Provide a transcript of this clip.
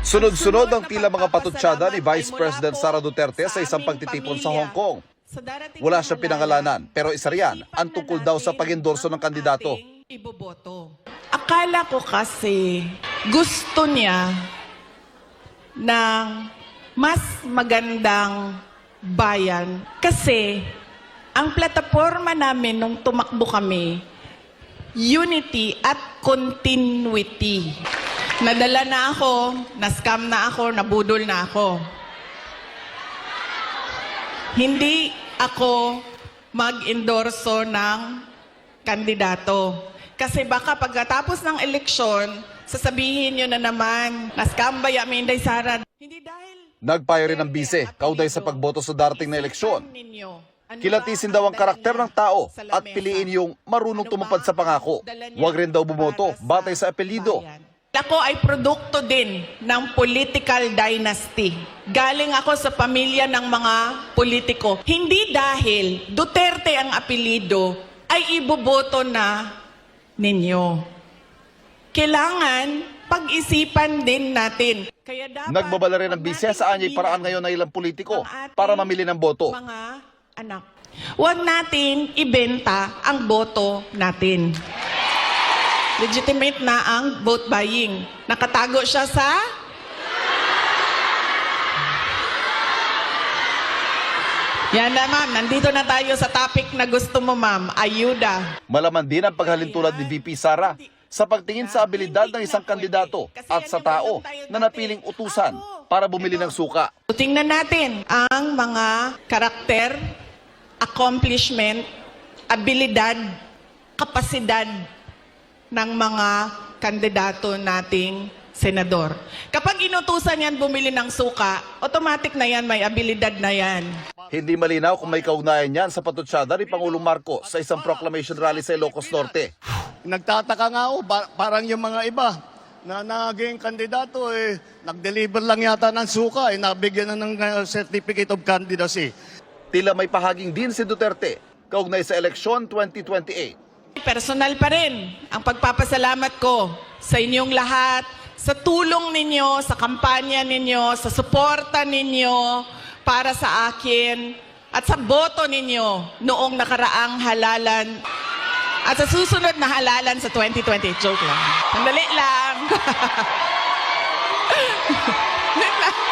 Sunod-sunod ang tila mga patutsada ni Vice President Sara Duterte sa isang pagtitipon sa Hong Kong. Wala siyang pinangalanan, pero isa riyan ang tungkol daw sa pag-endorso ng kandidato. Akala ko kasi gusto niya ng mas magandang bayan kasi ang plataforma namin nung tumakbo kami, unity at continuity. Nadala na ako, na-scam na ako, nabudol na ako. Hindi ako mag-endorso ng kandidato. Kasi baka pagkatapos ng eleksyon, sasabihin nyo na naman, na-scam ba yung Inday Sara? Hindi dahil... Nagpayo rin ng bise, kauday sa pagboto sa darating na eleksyon. Kilatisin daw ang karakter ng tao at piliin yung marunong tumupad sa pangako. Huwag rin daw bumoto batay sa apelyido. Ako ay produkto din ng political dynasty. Galing ako sa pamilya ng mga politiko. Hindi dahil Duterte ang apelyido ay iboboto na ninyo. Kailangan pag-isipan din natin. Kaya dapat, Nagbabala rin ng bise sa anyay paraan ngayon ng ilang politiko para mamili ng boto. Mga anak, huwag natin ibenta ang boto natin. Legitimate na ang vote buying. Nakatago siya sa... Yan na ma'am, nandito na tayo sa topic na gusto mo ma'am, ayuda. Malaman din ang paghalintulad ni VP Sara sa pagtingin sa abilidad ng isang kandidato at sa tao na napiling utusan para bumili ng suka. Tingnan natin ang mga karakter, accomplishment, abilidad, kapasidad ng mga kandidato nating senador. Kapag inutusan yan bumili ng suka, automatic na yan, may abilidad na yan. Hindi malinaw kung may kaugnayan yan sa patutsada ni Pangulong Marcos sa isang proclamation rally sa Ilocos Norte. Nagtataka nga ako, parang yung mga iba na naging kandidato, nag-deliver lang yata ng suka, nabigyan na ng certificate of candidacy. Tila may pahaging din si Duterte kaugnay sa eleksyon 2028. Personal pa rin ang pagpapasalamat ko sa inyong lahat, sa tulong ninyo, sa kampanya ninyo, sa suporta ninyo para sa akin at sa boto ninyo noong nakaraang halalan at sa susunod na halalan sa 2020. Joke lang. Sandali lang. Sandali lang.